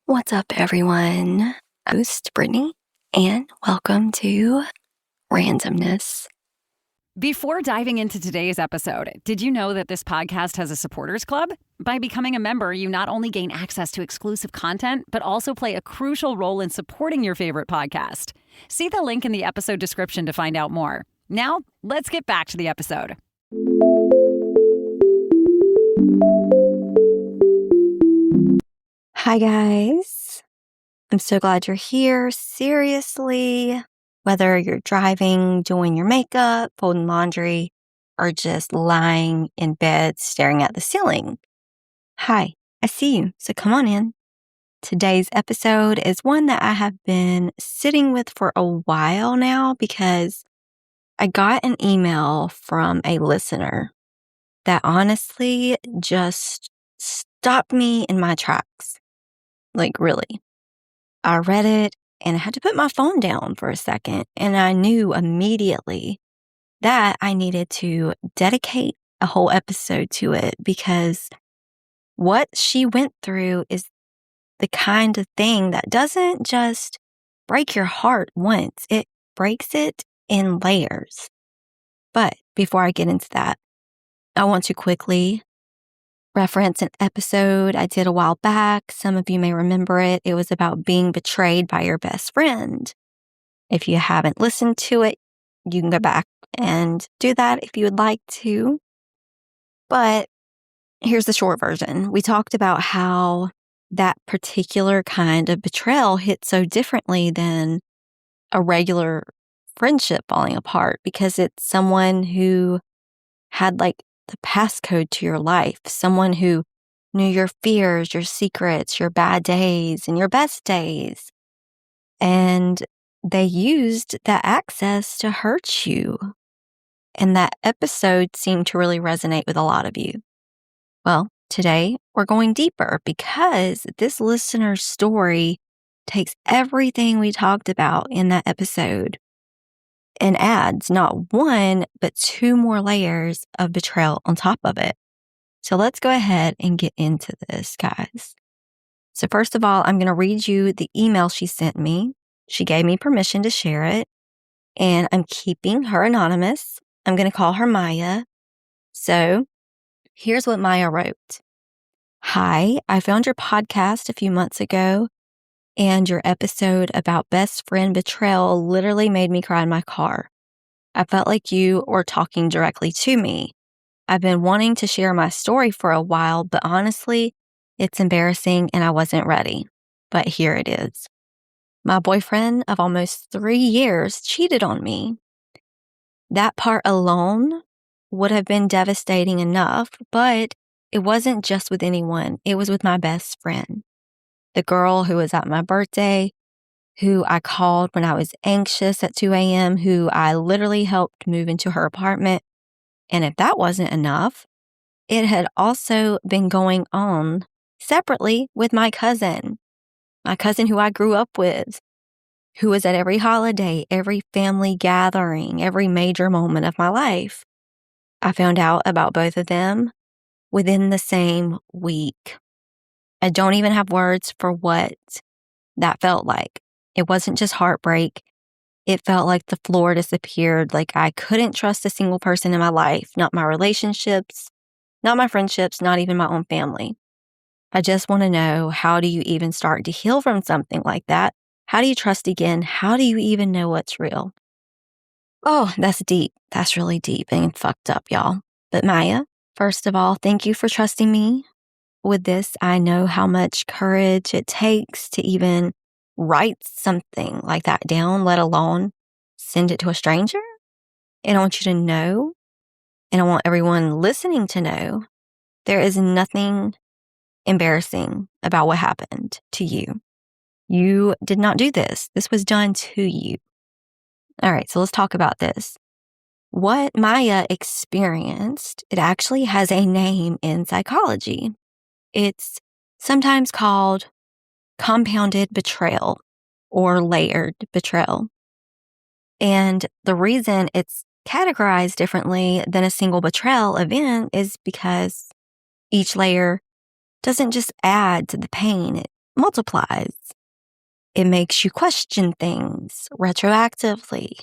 What's up, everyone? Host Brittany, and welcome to Randomness. Before diving into today's episode, did you know that this podcast has a supporters club? By becoming a member, you not only gain access to exclusive content, but also play a crucial role in supporting your favorite podcast. See the link in the episode description to find out more. Now, let's get back to the episode. Hi, guys. I'm so glad you're here. Seriously, whether you're driving, doing your makeup, folding laundry, or just lying in bed staring at the ceiling. Hi, I see you, so come on in. Today's episode is one that I have been sitting with for a while now because I got an email from a listener that honestly just stopped me in my tracks. Like, really. I read it and I had to put my phone down for a second, and I knew immediately that I needed to dedicate a whole episode to it because what she went through is the kind of thing that doesn't just break your heart once, it breaks it in layers. But before I get into that, I want to quickly reference an episode I did a while back. Some of you may remember it. It was about being betrayed by your best friend. If you haven't listened to it, you can go back and do that if you would like to. But here's the short version. We talked about how that particular kind of betrayal hit so differently than a regular friendship falling apart because it's someone who had like the passcode to your life, someone who knew your fears, your secrets, your bad days, and your best days. And they used that access to hurt you. And that episode seemed to really resonate with a lot of you. Well, today we're going deeper because this listener's story takes everything we talked about in that episode and adds not one, but two more layers of betrayal on top of it. So let's go ahead and get into this, guys. So first of all, I'm going to read you the email she sent me. She gave me permission to share it, and I'm keeping her anonymous. I'm going to call her Maya. So here's what Maya wrote. Hi, I found your podcast a few months ago, and your episode about best friend betrayal literally made me cry in my car. I felt like you were talking directly to me. I've been wanting to share my story for a while, but honestly, it's embarrassing and I wasn't ready. But here it is. My boyfriend of almost 3 years cheated on me. That part alone would have been devastating enough, but it wasn't just with anyone. It was with my best friend. The girl who was at my birthday, who I called when I was anxious at 2 a.m., who I literally helped move into her apartment. And if that wasn't enough, it had also been going on separately with my cousin who I grew up with, who was at every holiday, every family gathering, every major moment of my life. I found out about both of them within the same week. I don't even have words for what that felt like. It wasn't just heartbreak. It felt like the floor disappeared, like I couldn't trust a single person in my life, not my relationships, not my friendships, not even my own family. I just want to know, how do you even start to heal from something like that? How do you trust again? How do you even know what's real? Oh, that's deep. That's really deep and fucked up, y'all. But Maya, first of all, thank you for trusting me with this. I know how much courage it takes to even write something like that down, let alone send it to a stranger. And I want you to know, and I want everyone listening to know, there is nothing embarrassing about what happened to you. You did not do this. This was done to you. All right, so let's talk about this. What Maya experienced, it actually has a name in psychology. It's sometimes called compounded betrayal or layered betrayal. And the reason it's categorized differently than a single betrayal event is because each layer doesn't just add to the pain, multiplies. It makes you question things retroactively.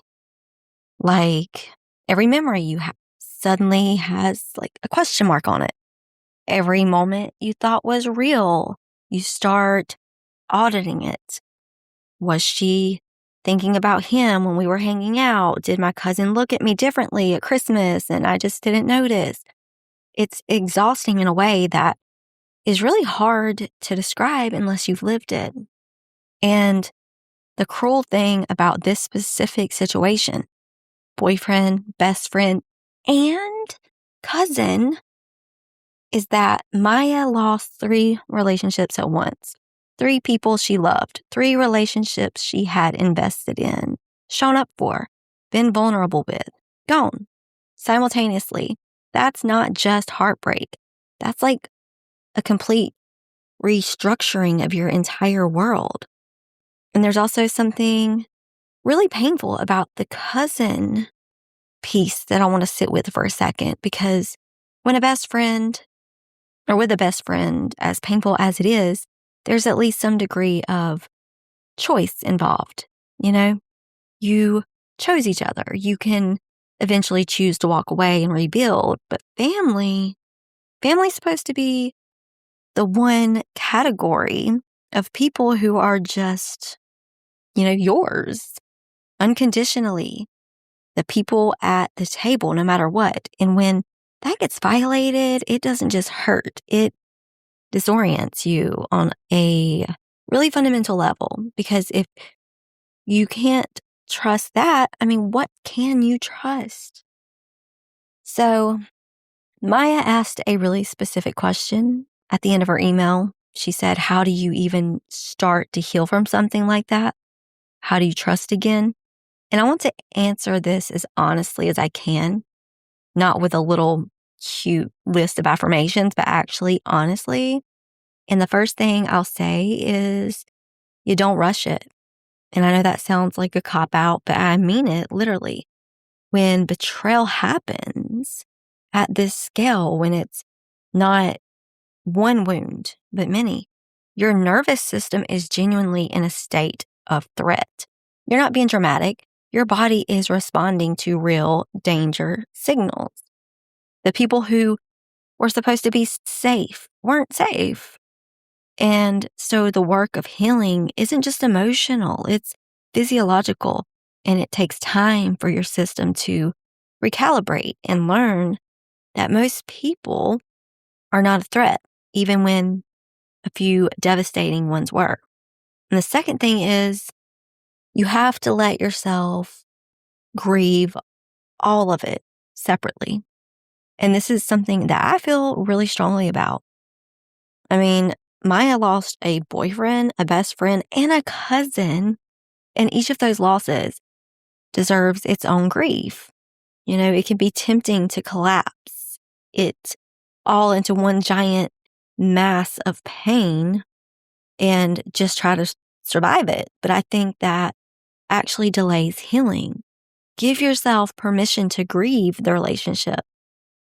Like every memory you have suddenly has like a question mark on it. Every moment you thought was real, you start auditing it. Was she thinking about him when we were hanging out? Did my cousin look at me differently at Christmas and I just didn't notice? It's exhausting in a way that is really hard to describe unless you've lived it. And the cruel thing about this specific situation, boyfriend, best friend, and cousin, is that Maya lost 3 relationships at once. 3 people she loved, 3 relationships she had invested in, shown up for, been vulnerable with, gone simultaneously. That's not just heartbreak. That's like a complete restructuring of your entire world. And there's also something really painful about the cousin piece that I want to sit with for a second, because when a best friend, or with a best friend, as painful as it is, there's at least some degree of choice involved. You know, you chose each other. You can eventually choose to walk away and rebuild. But family's supposed to be the one category of people who are just, yours unconditionally. The people at the table, no matter what. And when that gets violated, it doesn't just hurt. It disorients you on a really fundamental level, because if you can't trust that, what can you trust? So Maya asked a really specific question at the end of her email. She said, how do you even start to heal from something like that? How do you trust again? And I want to answer this as honestly as I can, not with a little cute list of affirmations, but actually honestly. And the first thing I'll say is you don't rush it. And I know that sounds like a cop-out, but I mean it literally. When betrayal happens at this scale, when it's not one wound, but many, your nervous system is genuinely in a state of threat. You're not being dramatic. Your body is responding to real danger signals. The people who were supposed to be safe weren't safe. And so the work of healing isn't just emotional, it's physiological, and it takes time for your system to recalibrate and learn that most people are not a threat, even when a few devastating ones were. And the second thing is you have to let yourself grieve all of it separately. And this is something that I feel really strongly about. Maya lost a boyfriend, a best friend, and a cousin, and each of those losses deserves its own grief. It can be tempting to collapse it all into one giant mass of pain and just try to survive it. But I think that actually delays healing. Give yourself permission to grieve the relationship,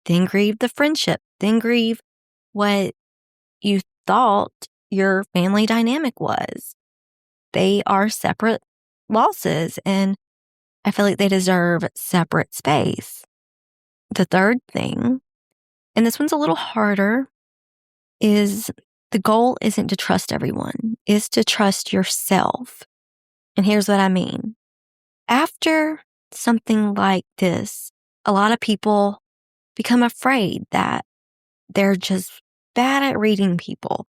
then grieve the friendship, then grieve what you thought your family dynamic was. They are separate losses, and I feel like they deserve separate space. The third thing, and this one's a little harder, is the goal isn't to trust everyone, it's to trust yourself. And here's what I mean. After something like this, a lot of people become afraid that they're just bad at reading people,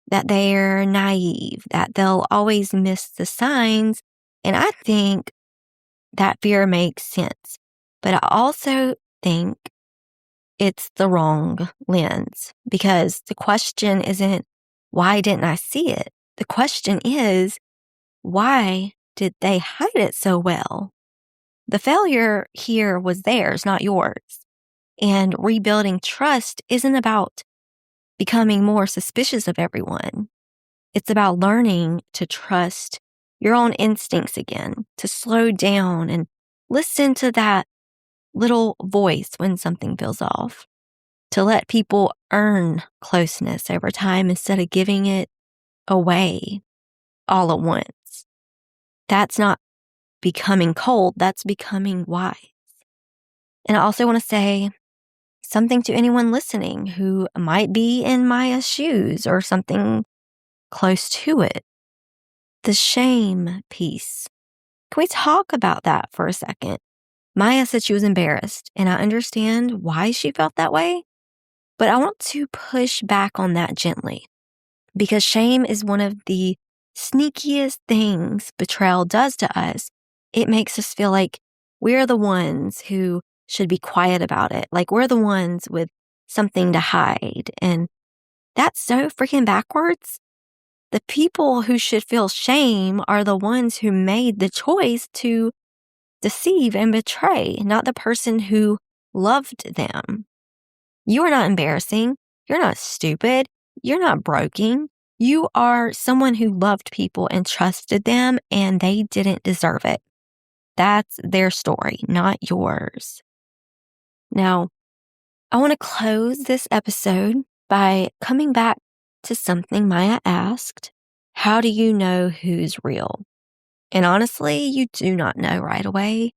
that they're naive, that they'll always miss the signs. And I think that fear makes sense. But I also think it's the wrong lens, because the question isn't, why didn't I see it? The question is, why did they hide it so well? The failure here was theirs, not yours. And rebuilding trust isn't about becoming more suspicious of everyone. It's about learning to trust your own instincts again, to slow down and listen to that little voice when something feels off, to let people earn closeness over time instead of giving it away all at once. That's not becoming cold, that's becoming wise. And I also want to say something to anyone listening who might be in Maya's shoes or something close to it. The shame piece. Can we talk about that for a second? Maya said she was embarrassed, and I understand why she felt that way, but I want to push back on that gently because shame is one of the sneakiest things betrayal does to us. It makes us feel like we're the ones who should be quiet about it, like we're the ones with something to hide, and that's so freaking backwards. The people who should feel shame are the ones who made the choice to deceive and betray, not the person who loved them. You are not embarrassing. You're not stupid. You're not broken. You are someone who loved people and trusted them, and they didn't deserve it. That's their story, not yours. Now, I want to close this episode by coming back to something Maya asked. How do you know who's real? And honestly, you do not know right away.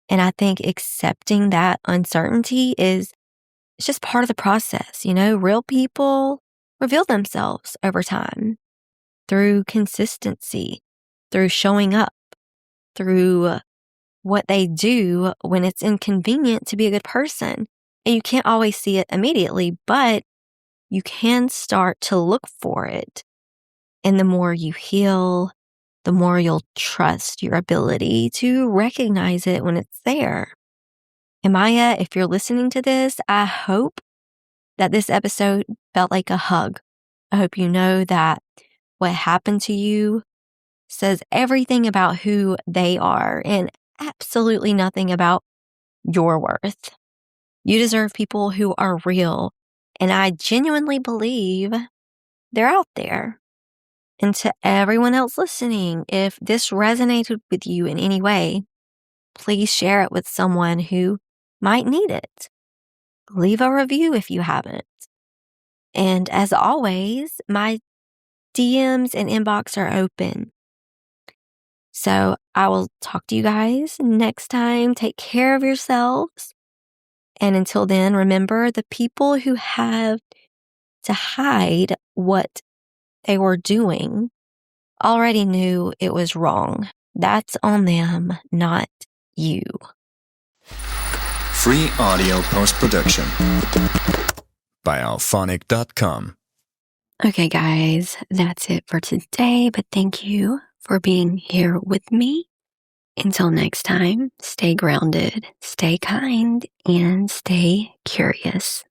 And I think accepting that uncertainty it's just part of the process. Real people reveal themselves over time through consistency, through showing up, through what they do when it's inconvenient to be a good person. And you can't always see it immediately, but you can start to look for it. And the more you heal, the more you'll trust your ability to recognize it when it's there. And Maya, if you're listening to this, I hope that this episode felt like a hug. I hope you know that what happened to you says everything about who they are and absolutely nothing about your worth. You deserve people who are real, and I genuinely believe they're out there. And to everyone else listening, if this resonated with you in any way, please share it with someone who might need it. Leave a review if you haven't. And as always, my DMs and inbox are open. So I will talk to you guys next time. Take care of yourselves. And until then, remember the people who have to hide what they were doing already knew it was wrong. That's on them, not you. Free audio post-production by Alphonic.com. Okay, guys, that's it for today, but thank you for being here with me. Until next time, stay grounded, stay kind, and stay curious.